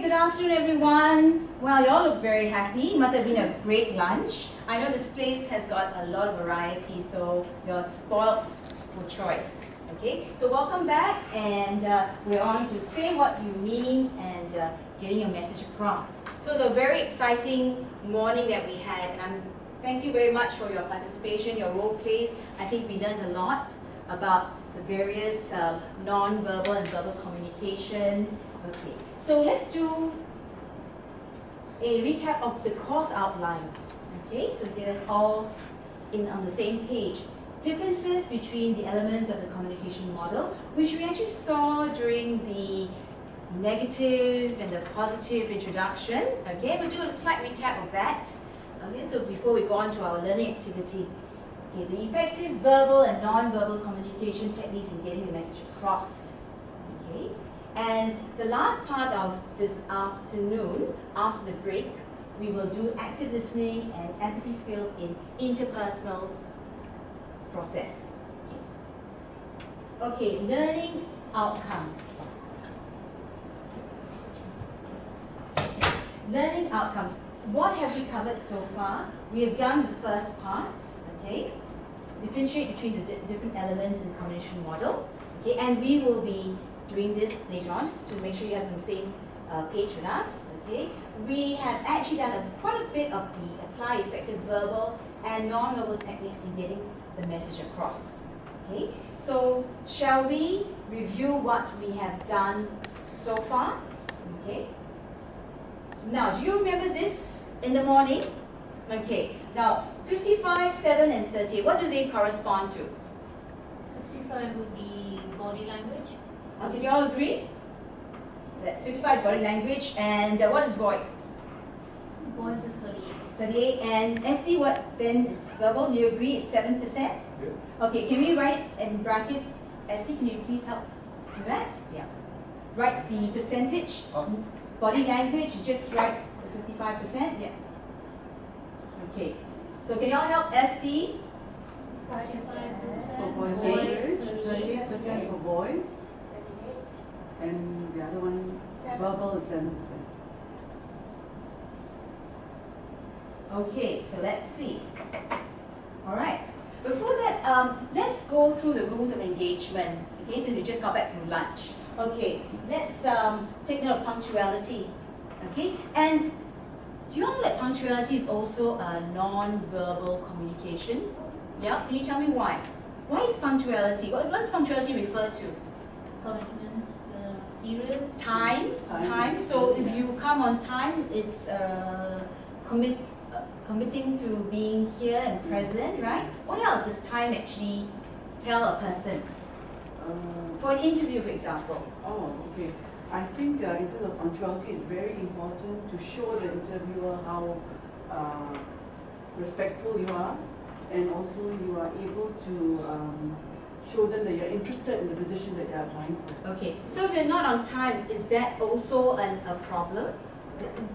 Good afternoon, everyone. Well, you all look very happy. Must have been a great lunch. I know this place has got a lot of variety, so you're spoiled for choice. Okay, so welcome back, and we're on to say what you mean and getting your message across. So it's a very exciting morning that we had, and thank you very much for your participation, your role plays. I think we learned a lot about the various non-verbal and verbal communication. Okay. So let's do a recap of the course outline. Okay, so get us all on the same page. Differences between the elements of the communication model, which we actually saw during the negative and the positive introduction. Okay, we'll do a slight recap of that. Okay, so before we go on to our learning activity. Okay, the effective verbal and non-verbal communication techniques in getting the message across. Okay. And the last part of this afternoon, after the break, we will do active listening and empathy skills in interpersonal process. Okay, learning outcomes. Learning outcomes. What have we covered so far? We have done the first part, okay? Differentiate between the different elements in the communication model. Okay, and we will be doing this later on, just to make sure you have the same page with us. Okay, we have actually done quite a bit of the apply effective verbal and non-verbal techniques in getting the message across. Okay, so shall we review what we have done so far? Okay. Now, do you remember this in the morning? Okay. Now, 55, 7, and 30. What do they correspond to? 55 would be body language. Okay, do you all agree? That 55 is body language, and what is voice? Voice is 38. 38, and ST, what then is verbal? Do you agree it's 7%? Yeah. Okay, can we write it in brackets? ST, can you please help do that? Yeah. Write the percentage. Body language, just write the 55%. Yeah. Okay. So can you all help ST? 55% For boys, voice, 38% for boys, and the other one, verbal is 7%. Okay, so let's see. All right. Before that, let's go through the rules of engagement. Okay, since we just got back from lunch. Okay, let's take note of punctuality. Okay, and do you know that punctuality is also a non-verbal communication? Yeah, can you tell me why? Why is punctuality? What does punctuality refer to? commitment, serious. Time. So if you come on time, it's committing to being here and present, right? What else does time actually tell a person? For an interview, for example. Oh, okay. I think in terms of punctuality, it's very important to show the interviewer how respectful you are, and also you are able to show them that you're interested in the position that they're applying for. Okay, so if you're not on time, is that also a problem?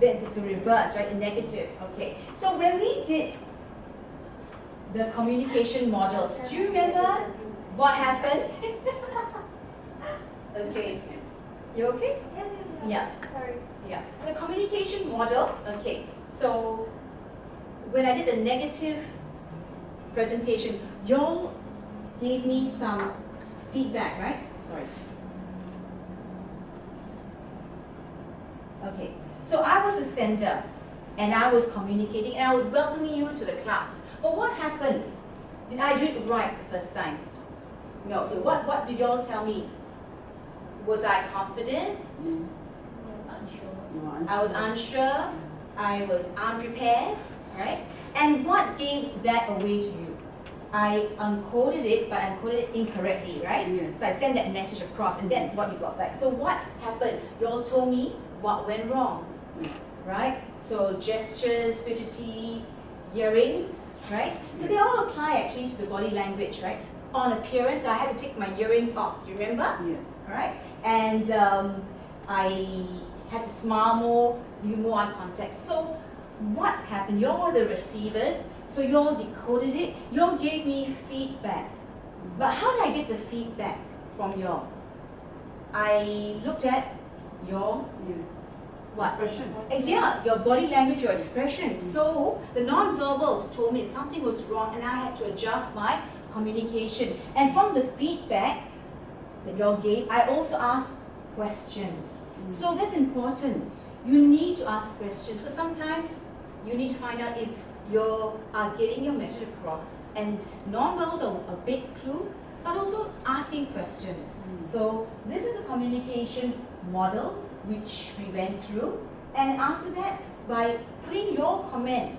That's the reverse, right? A negative. Okay, so when we did the communication models, do you remember what happened? Okay, you okay? Yeah. Sorry. Yeah. The communication model. Okay, so when I did the negative presentation, y'all gave me some feedback, right? Sorry. Okay, so I was a sender, and I was communicating, and I was welcoming you to the class. But what happened? Did I do it right the first time? No. Okay, what did y'all tell me? Was I confident? Unsure. I was unsure. I was unprepared, right? And what gave that away to you? I encoded it, but I encoded it incorrectly, right? Yes. So I sent that message across, and that's what you got back. So what happened? You all told me what went wrong, Yes. right? So gestures, fidgety, earrings, right? So they all apply actually to the body language, right? On appearance, I had to take my earrings off. Do you remember? Yes. All right, and I had to smile more, give more eye contact. So what happened? You all were the receivers, so you all decoded it. You all gave me feedback. But how did I get the feedback from you all? I looked at your Yes. what? Expression. Yeah, your body language, your expression. So the non-verbals told me something was wrong and I had to adjust my communication. And from the feedback that you all gave, I also asked questions. So that's important. You need to ask questions, but sometimes you need to find out if you are getting your message across. And non-verbals are a big clue, but also asking questions. So this is the communication model which we went through. And after that, by putting your comments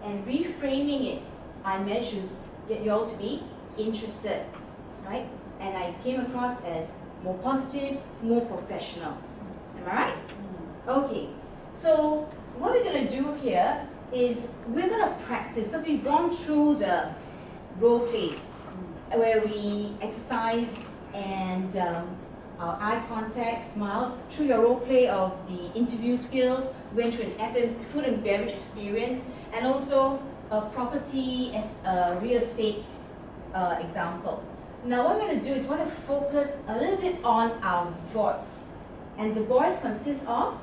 and reframing it, I managed to get you all to be interested, right? And I came across as more positive, more professional. Am I right? Okay. So what we're going to do here is we're going to practice, because we've gone through the role plays where we exercise and our eye contact, smile, through your role play of the interview skills, went through an food and beverage experience, and also a property as a real estate example. Now what we're going to do is we're going to focus a little bit on our voice. And the voice consists of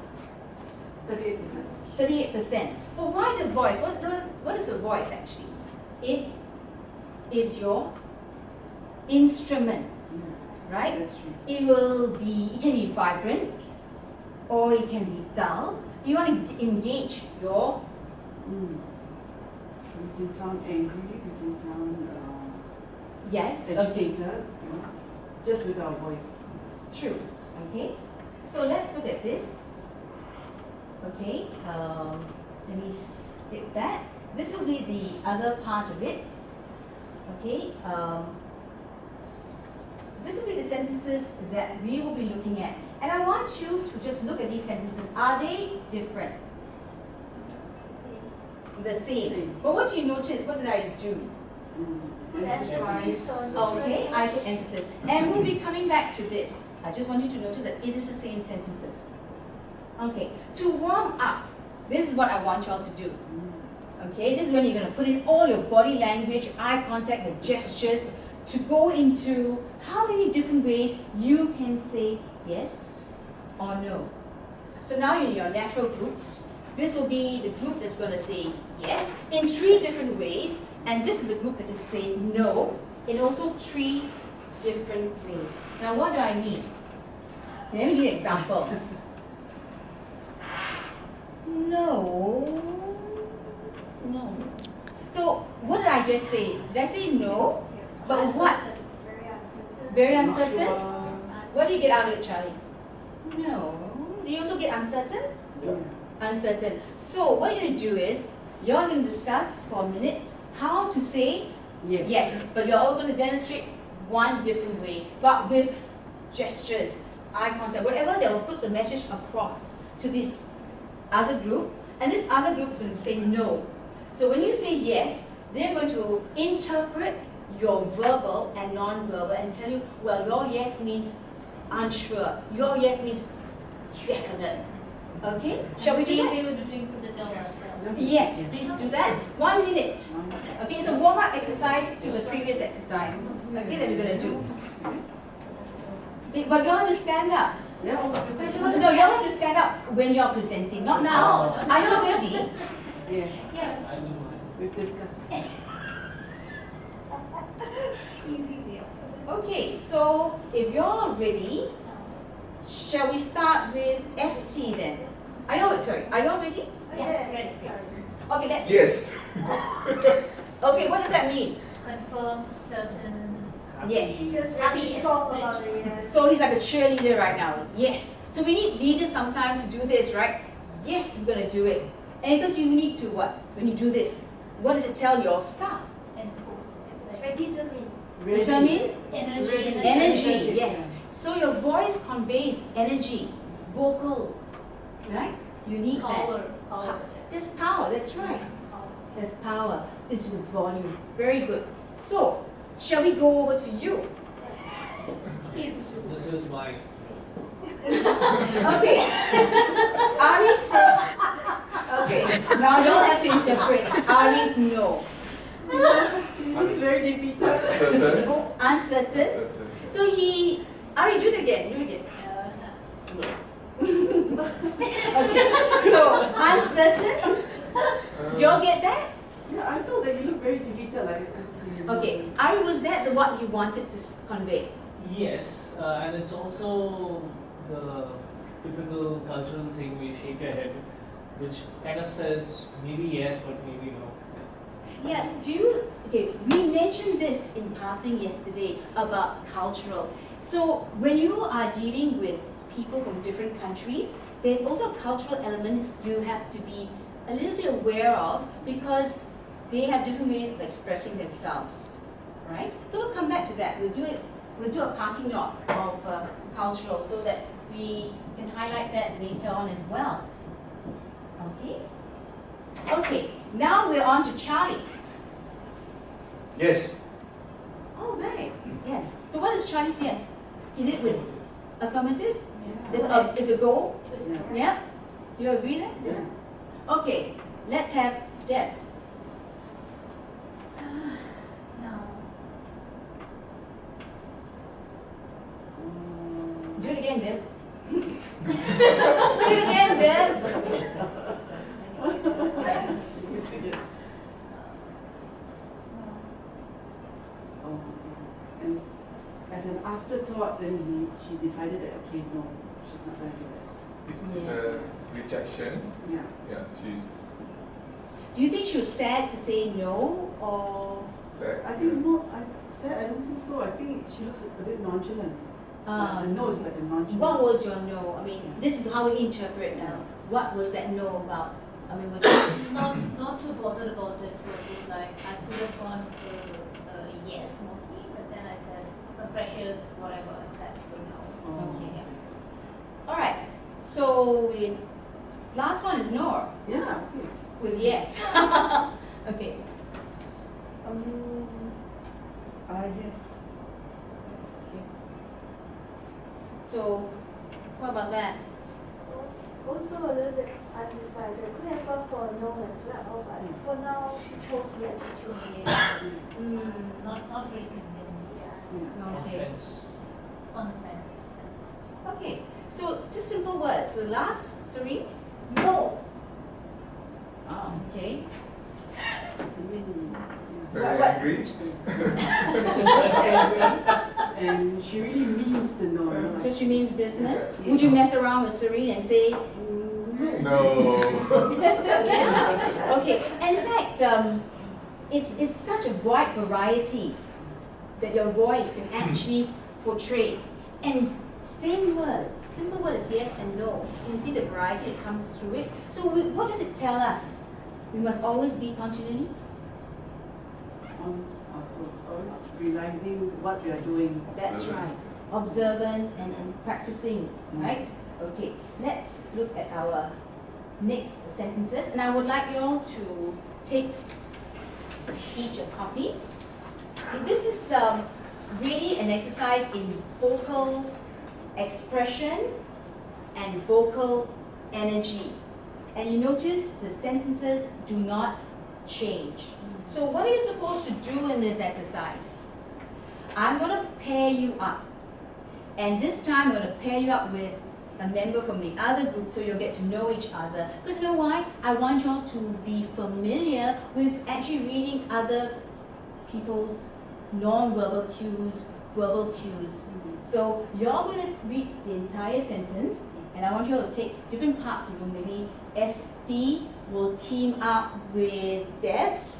38%. 38%. But why the voice? What is a voice actually? It is your instrument, right? That's true. It can be vibrant or it can be dull. You want to engage your We can sound angry, we can sound yes, agitated, just with our voice. True. Okay. So let's look at this. Okay. Let me skip that. This will be the other part of it. Okay. This will be the sentences that we will be looking at. And I want you to just look at these sentences. Are they different? The same. But what do you notice? What did I do? Emphasis on the Okay, phrase. I put emphasis. And we'll be coming back to this. I just want you to notice that it is the same sentences. Okay, to warm up, this is what I want y'all to do. Okay, this is when you're going to put in all your body language, eye contact, the gestures, to go into how many different ways you can say yes or no. So now you're in your natural groups. This will be the group that's going to say yes in 3 different ways, and this is the group that can say no in also 3 different ways. Now what do I mean? Let me give you an example. No. No. So what did I just say? Did I say no? But what? Very uncertain? Sure. What do you get out of it, Charlie? No. Do you also get uncertain? Yeah. Uncertain. So what you're going to do is, you're going to discuss for a minute how to say Yes. yes. But you're all going to demonstrate one different way, but with gestures, eye contact, whatever that will put the message across to this other group. And this other group is going to say no. So when you say yes, they're going to interpret your verbal and non-verbal and tell you, well, your yes means unsure. Your yes means definite. Okay? Shall we do Same that? way we're doing for the dogs. Yes, please do that. 1 minute. Okay, it's a warm-up exercise to the previous exercise. Okay, that we're going to do. But you all have to stand up. Yeah. No, you all have to stand up when you're presenting, not now. Are you ready? Yeah. Yeah. We've discussed. Easy there. Okay, so if you're all ready, shall we start with ST then? Are you all ready? Yeah. Ready. Sorry. Okay, let's. Yes. Okay, what does that mean? Confirm certain. Yes. Happy yes. So he's like a cheerleader right now. Yes. So we need leaders sometimes to do this, right? Yes, we're gonna do it. And because you need to what? When you do this, what does it tell your staff? Enforce. It's like Determine? energy. Energy, yes. So your voice conveys energy, vocal, right? You need Power. that. Power. There's power, that's right. There's power. It's the volume. Very good. So, shall we go over to you? This is my. Okay. Ari said, okay, now you all have to interpret. Ari's no. It's very defeated. Certain. Uncertain. So Ari, do it again. Do it again. So, uncertain? Do y'all get that? Yeah, I felt that you look very defeated. Okay, Ari, was that what you wanted to convey? Yes, and it's also the typical cultural thing we shake our head, which kind of says maybe yes, but maybe no. Yeah, okay, we mentioned this in passing yesterday about cultural. So when you are dealing with people from different countries, there's also a cultural element you have to be a little bit aware of because they have different ways of expressing themselves, right? So we'll come back to that. We'll do a parking lot of cultural so that we can highlight that later on as well. Okay? Okay, now we're on to Charlie. Yes. Oh, right. Yes. So what does Charlie say yes? Is it with affirmative? Yeah. It's a goal? So it's Yeah. correct. Yeah? You agree then? Yeah. Okay, let's have Debs. No. Do it again, Deb. Say it again, Deb. Oh, and as an afterthought, then she decided that okay, no, she's not going to do that. It's a rejection. Yeah. Yeah, she's Do you think she was sad to say no, or sad. I think no, I don't think so. I think she looks a bit nonchalant. The no is like a nonchalant. what was your no? I mean, this is how we interpret now. What was that no about? I mean, was it Not too bothered about it. So it was like I could have gone for yes mostly, but then I said some pressures, whatever, except for no. Oh. Okay. all right? So last one is no Yeah, okay. with yes. Okay. Yes. Okay. So what about that? Also a little bit undecided. Could have gone for no as well, but for now she chose yes. So yes, Mm, not very convinced. Yeah. okay. Offense. On the fence. Okay. So just simple words. So last, Serene, no. Oh, okay. Very What- angry. And she really means the no. you know, So like- she means business. Yeah. Would you mess around with Serene and say No. yeah? Okay. And in fact, it's such a wide variety that your voice can actually portray. And same word, simple word is yes and no. You can see the variety that comes through it. So what does it tell us? We must always be continually. Always realizing what we are doing. That's right. Observant and practicing, right? Okay, let's look at our next sentences. And I would like you all to take each a copy. Okay, this is really an exercise in vocal expression and vocal energy. And you notice the sentences do not change. So what are you supposed to do in this exercise? I'm going to pair you up. And this time I'm going to pair you up with a member from the other group so you'll get to know each other. Because you know why? I want you all to be familiar with actually reading other people's non-verbal cues, verbal cues. So you're going to read the entire sentence and I want you all to take different parts of them. Maybe ST will team up with Debs.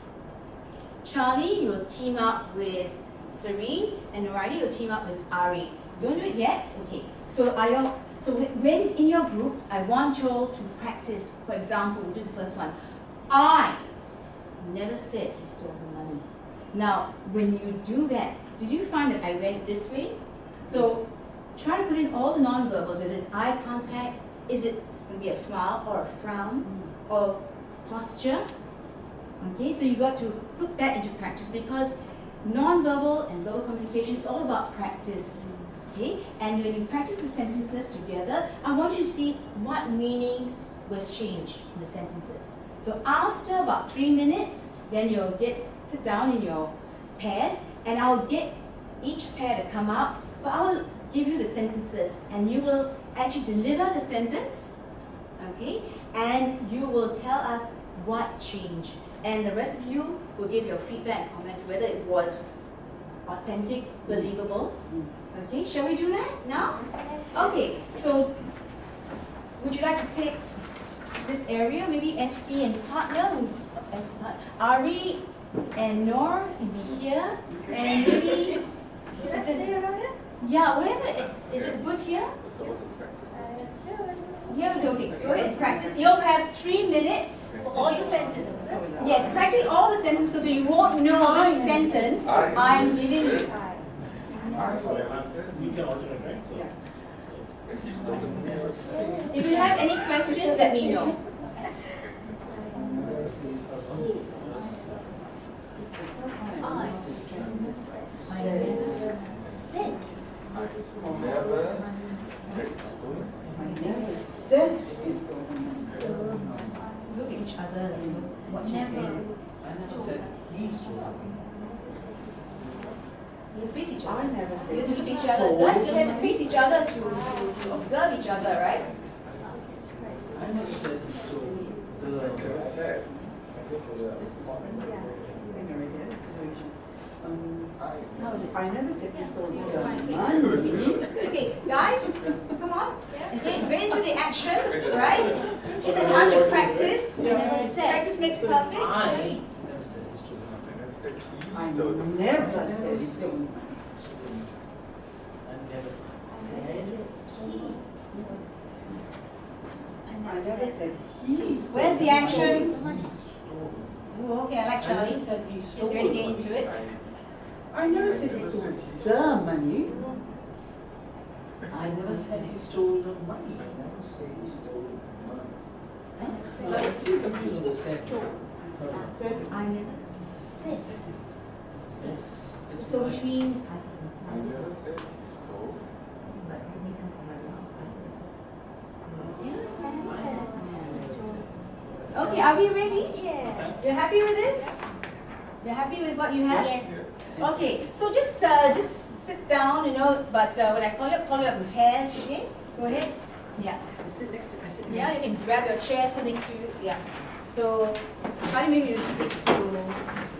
Charlie, you'll team up with Serene, and Noradi, you'll team up with Ari. Don't do it yet? Okay. So when in your groups, I want you all to practice. For example, we'll do the first one. I never said he stole the money. Now, when you do that, did you find that I went this way? So try to put in all the non-verbals, whether it's eye contact, is it going to be a smile or a frown, or posture? Okay, so you got to put that into practice because non-verbal and verbal communication is all about practice. Okay, and when you practice the sentences together, I want you to see what meaning was changed in the sentences. So after about 3 minutes, then you'll sit down in your pairs, and I'll get each pair to come up, but I'll give you the sentences, and you will actually deliver the sentence Okay, and you will tell us what changed, and the rest of you will give your feedback and comments whether it was authentic, believable. Okay, shall we do that now? Okay, so would you like to take this area? Maybe ST and partner, who's Ari and Nor can be here, and maybe Can I stay around here? yeah, where is it good here? Yeah, okay. Go ahead and practice. You'll have 3 minutes. For all your sentences. Yes, practice all the sentences because you won't know which sentence I'm giving you. I You can alternate, right? So, He stole the money. If you have any questions, let me know. Sit. Never said he stole it. I never said he stole the money. Look at each other and look what you Never. say. I never said he stole. You face each I other. never You said have to look he at each other. stole Guys, the you have to money. face each other to observe each other, right? I never said he stole I never the. said. I never said he stole the money. Okay, guys, come on. Okay, get into the action, right? It's a time to practice. Practice makes perfect. I never said he stole the money. I I never said he stole the money. never said he stole the money. I never I never said he stole Where's the action? stole. Oh, okay, I like I Charlie. never said he He's stole already the getting money. to it. I never said he stole the money. I never said he stole the money. I never said he stole the money. No, I'm still confused on the set. I said I never said. Yes. So which means I never said he stole. okay, are we ready? Yeah. You're happy with this? You're happy with what you have? Yes. Okay, so just sit down, but when I call you up your hands, okay? Go ahead. Yeah. I sit next to Yeah, you can grab your chair, sit next to you. Yeah. So, Charlie, maybe you sit next to.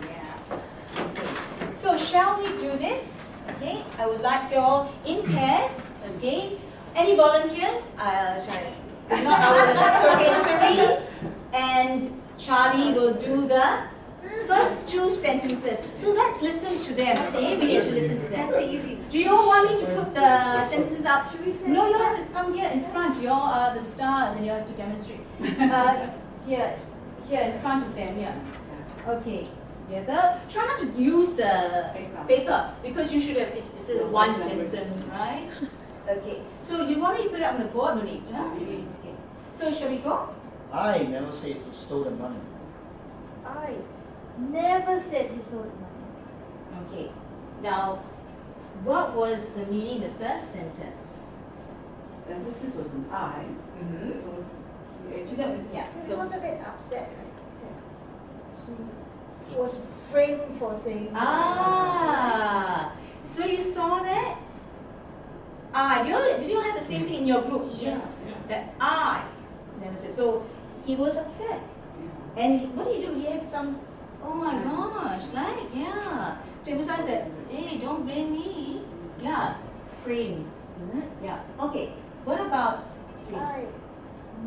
Yeah. So, shall we do this? Okay. I would like you all in pairs. Okay. Any volunteers? Charlie. If not, I will. Okay, Serene and Charlie will do the first 2 sentences. So let's listen to them. Okay, we need to listen to them. That's the easiest. Do you all want me to put the sentences up? No, you have to come here in front. You all are the stars and you have to demonstrate. Here in front of them, yeah. Okay, together. Try not to use the paper because you should have, it's a one sentence, right? Okay, so you want me to put it on the board? No need, huh? Okay. So shall we go? I never said he stole the money. I never said he stole the money. Okay, now what was the meaning of the first sentence? the emphasis was on I. Mm-hmm. So he So, actually yeah, He was so, a bit upset, right? He was framed for saying. so you saw that? Did you have the same thing in your group? Yes. That I never said. So he was upset. And what did he do? He had some, oh my gosh, to emphasize that, hey, don't blame me. Yeah, frame. Yeah, okay. What about three? I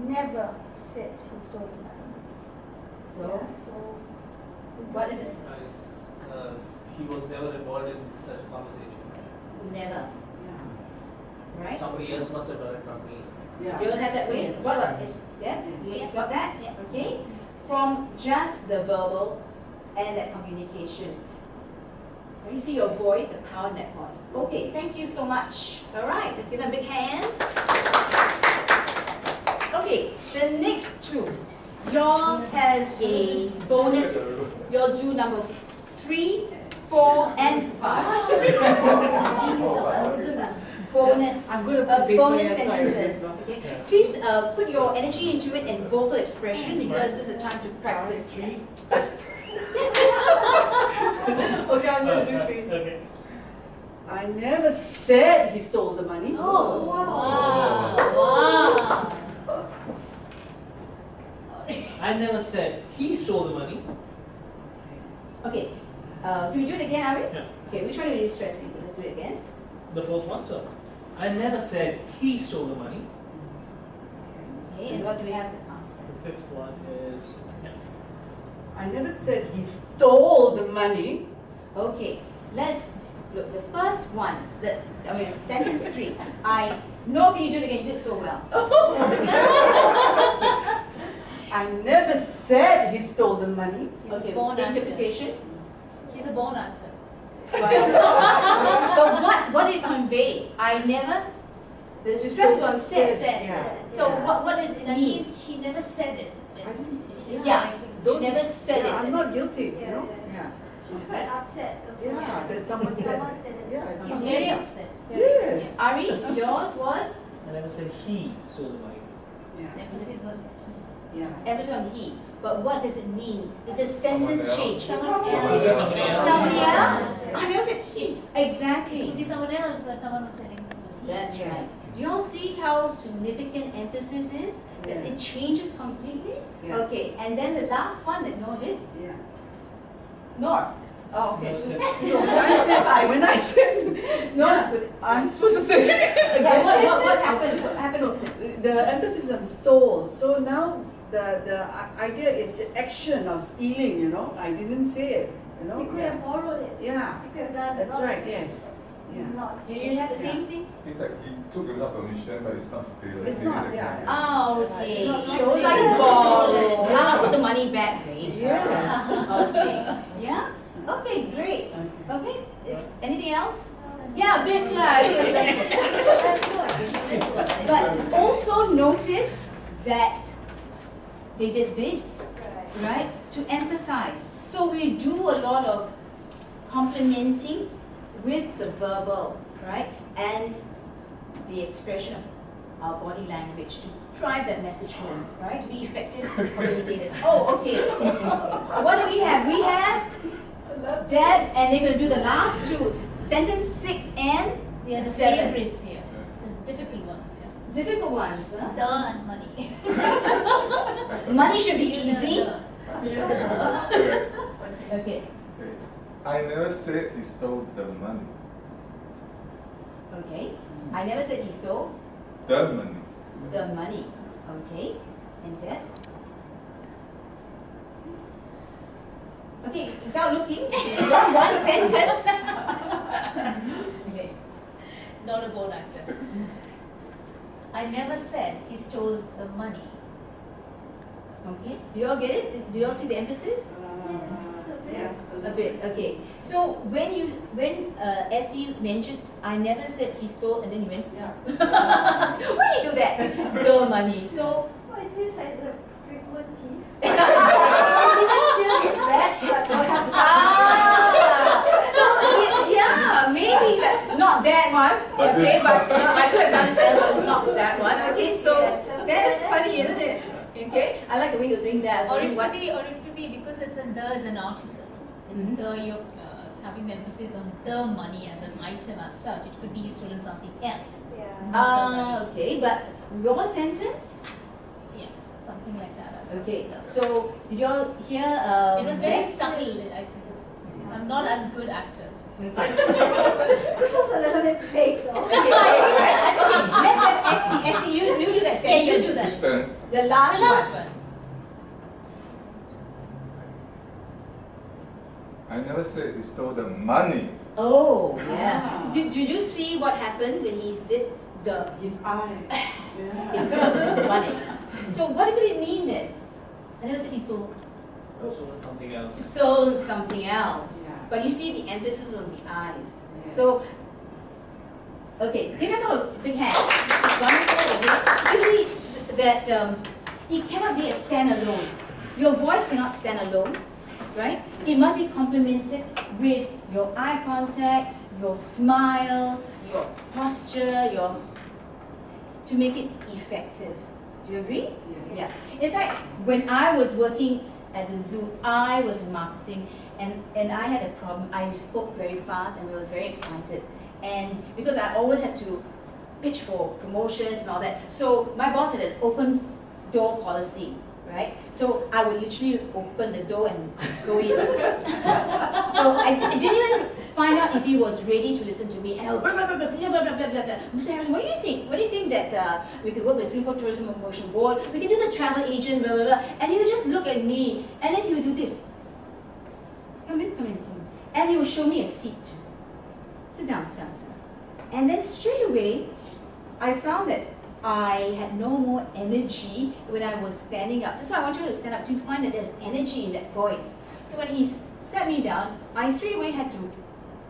never said he stole the money. So, So. what is it? He was never involved in such a conversation. Never. Right? Somebody else must have done it, not me. Yeah. You don't have that way? What about this? Yeah? You got that? Yeah. Okay? From just the verbal and that communication. You see your voice, the power in that voice. Okay, thank you so much. All right, let's give them a big hand. Okay, the next 2. Y'all have a bonus. You'll do number 3, 4, and 5. Bonus, I'm going to put paper bonus aside. sentences. Okay? Please put your energy into it and vocal expression because this is a time to practice. Okay, I'm going to do 3. Okay. I never said he stole the money. Oh, wow. Wow. I never said he stole the money. Okay. Can we do it again, Ari? Yeah. Okay, which one are you stressing? Let's do it again. The fourth one, so I never said he stole the money. Okay, and what do we have? The fifth one is I never said he stole the money. Okay, let's look. The first one, sentence 3. I no. Can you do it again? You did it so well. I never said he stole the money. Okay, Born actor. interpretation. She's a born actor. But what did it convey? I never. The stress was on said. Said. Yeah. So what did it That mean? means she never said it. Yeah. She never said Yeah, I'm it. not guilty, you Yeah, know? yeah. Yeah. She's quite upset also. Yeah, there's someone said. Someone said it. Yeah, it's She's very upset. Yes. Ari, yours was I never said he stole the money. The Yeah. emphasis was Yeah. emphasis on he. But what does it mean? Did the sentence else. change? someone Someone else. else. Somebody else? Yeah. I never said he. It Exactly. could be someone else, but someone was telling it was he. That's right. Do you all see how significant emphasis is? That Yeah. it changes completely? Yeah. Okay, and then the last one that Noor did? Yeah. Noor. Oh, okay. Noor said- So When I said, Noor is good. I'm supposed to say Yeah, again. what happened? What happened? So the emphasis on stole. So now the idea is the action of stealing, you know. I didn't say it, you know. You could Yeah. have borrowed it. Yeah. You could have done That's a lot right, of yes. things. Yeah. Not Do you have the same thing? It's like he took without permission, but it's not stealing. It's not, yeah. Oh, okay. It's not So stolen. like borrow. I'll put the money back later. Yes. Okay. Yeah? Okay, great. Okay. Okay. Anything else? Yeah, big class. But also notice that they did this, right, to emphasize. So we do a lot of complimenting with the verbal, right, and the expression of our body language to drive that message home, right, to be effective communicators. Oh, okay. What do we have? We have Deb, and they're going to do the last two. Sentence 6 and They are the 7. favorites here. The difficult ones here. Difficult ones, huh? The and money. Money should be easy. Okay. Okay. I never said he stole the money. Okay. I never said he stole The money. the money. Okay. And Deb? Okay, without looking, one sentence. Okay. Not a born actor. I never said he stole the money. Okay. Do you all get it? Do you all see the emphasis? Yeah. A bit. Okay. So when ST mentioned, I never said he stole, and then you went, Yeah. why do you do that? The money. So Well, it seems like it's a frequent thief. Even still his badge, but don't have the so yeah, maybe not that one. But Okay, this but one. I could have done it better, but it's not that one. Okay, so that's funny, isn't it? Okay, I like the way you're doing that. Or So it what? could be because it's in the as an article. It's Mhm. the you're having the emphasis on the money as an item as such. It could be he's stolen something else. Yeah. Okay, but your sentence? Yeah, something like that. as well. Okay, so did you all hear? It was very Beth? subtle. I think. I'm not as good actor. Okay. This was a little bit fake though. Okay, right. Okay, let's have ST, you do that Yeah, you sentence. do that. Stand. The last, The last one. one. I never said he stole the money. Oh, yeah. Ah. Did you see what happened when he did the His eye. his Yeah. money? So what did it mean then? I never said he stole Something else. sold something else. Yeah. But you see the emphasis on the eyes. Yeah. So, okay, give us all a big hand. Wonderful. Okay. You see that it cannot be a standalone. Your voice cannot stand alone, right? It must be complemented with your eye contact, your smile, your posture, to make it effective. Do you agree? Yeah. In fact, when I was working at the zoo, I was in marketing, and I had a problem. I spoke very fast and I was very excited. And because I always had to pitch for promotions and all that, so my boss had an open door policy. right? So I would literally open the door and go in. So I didn't even find out if he was ready to listen to me. And I would blah, blah, blah, blah, blah, blah, blah, blah, blah. Mr. Harrison, what do you think? What do you think that we could work with Singapore Tourism and Promotion Board? We can do the travel agent, blah, blah, blah. And he would just look at me, and then he would do this. Come in, come in, come in. And he would show me a seat. Sit down, sit down, sit down. And then straight away, I found that I had no more energy when I was standing up. That's why I wanted to stand up, to find that there's energy in that voice. So when he sat me down, I straight away had to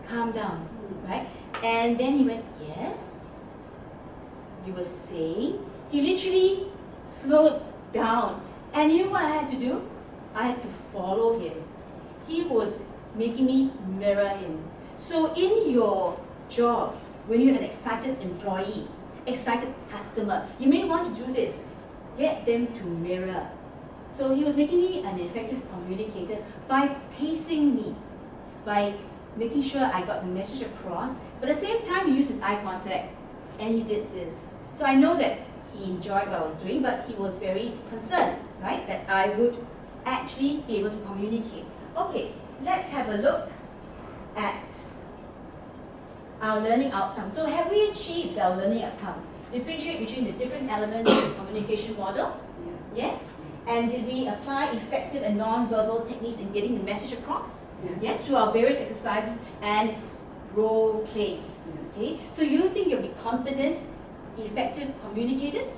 calm down, right? And then he went, yes, you were saying? He literally slowed down. And you know what I had to do? I had to follow him. He was making me mirror him. So in your jobs, when you're an excited employee, excited customer, you may want to do this. Get them to mirror. So he was making me an effective communicator by pacing me, by making sure I got the message across, but at the same time he used his eye contact, and he did this. So I know that he enjoyed what I was doing, but he was very concerned, right, that I would actually be able to communicate. Okay, let's have a look at our learning outcome. So have we achieved our learning outcome? Differentiate between the different elements of the communication model? Yes. And did we apply effective and non-verbal techniques in getting the message across? Yes, through our various exercises and role plays. Okay. So you think you'll be confident, effective communicators?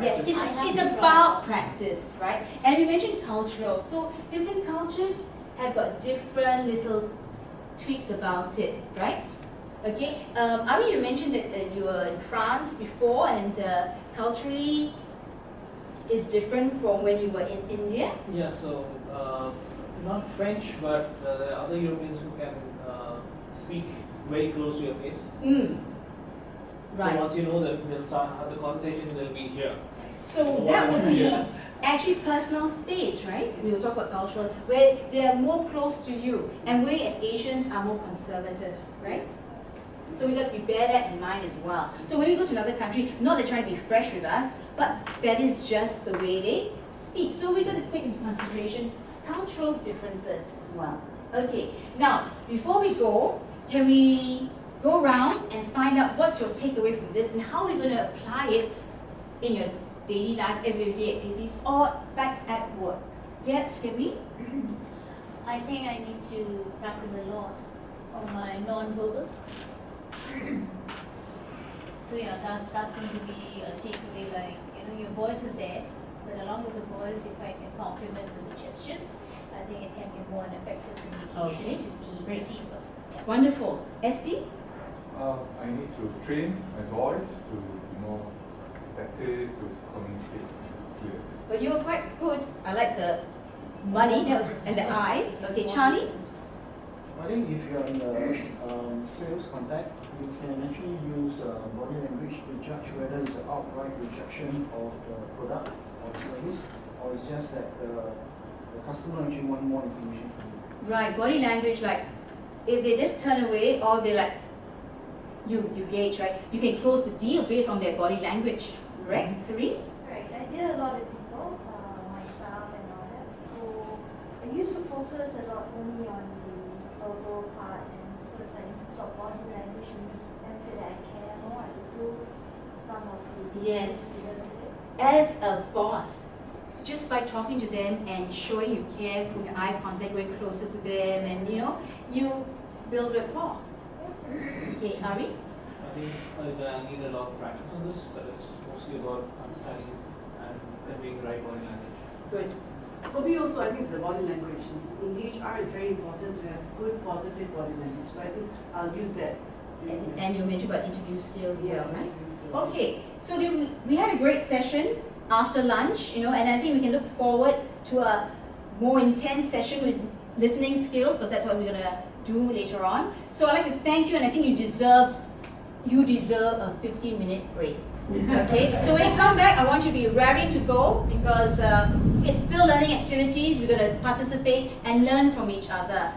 Yes, it's about practice, right? And we mentioned cultural. So different cultures have got different little tweaks about it, right? Okay, Ari, you mentioned that you were in France before, and culturally is different from when you were in India. Yeah, so not French, but there are other Europeans who can speak very close to your face. Right. So once you know that, we'll start the conversation will be here. So that would be actually personal space, right? We will talk about cultural, where they are more close to you, and we as Asians are more conservative, right? So we got to bear that in mind as well. So when we go to another country, not they're trying to be fresh with us, but that is just the way they speak. So we got to take into consideration cultural differences as well. Okay, now before we go, can we go around and find out what's your takeaway from this and how we're going to apply it in your daily life, everyday activities, or back at work? Debs, can we? I think I need to practice a lot on my non-verbal. So yeah, that's going to be a takeaway. Like, your voice is there, but along with the voice, if I can complement with the gestures, I think it can be more an effective communication to the receiver. Yeah. Wonderful. ST? I need to train my voice to be more effective, to communicate clearly. But you were quite good. I like the money and the eyes. Okay, Charlie? I think if you're in the sales contact, you can actually use body language to judge whether it's an outright rejection of the product or service, or it's just that the customer actually want more information from you. Right, body language, like if they just turn away or they like, you gauge, right? You can close the deal based on their body language, correct, Serene? Right, I deal a lot with people, my staff and all that. So I used to focus a lot only on the verbal part, and so it's like in terms of body language and feel that I care more. I could do some of the Yes. considered. As a boss, just by talking to them and showing you care from your eye contact, going closer to them, and you build rapport. Okay, Ari? I think I need a lot of practice on this, but it's mostly about understanding and conveying the right body language. Good. For me also, I think it's the body language. In HR, it's very important to have good, positive body language. So I think I'll use that. And you mentioned about interview skills as Yes, well, right? interview skills. Okay, so we had a great session after lunch, and I think we can look forward to a more intense session with listening skills, because that's what we're going to do later on. So I'd like to thank you, and I think you deserve a 15-minute break. Okay, so when you come back, I want you to be raring to go, because it's still learning activities. We're going to participate and learn from each other.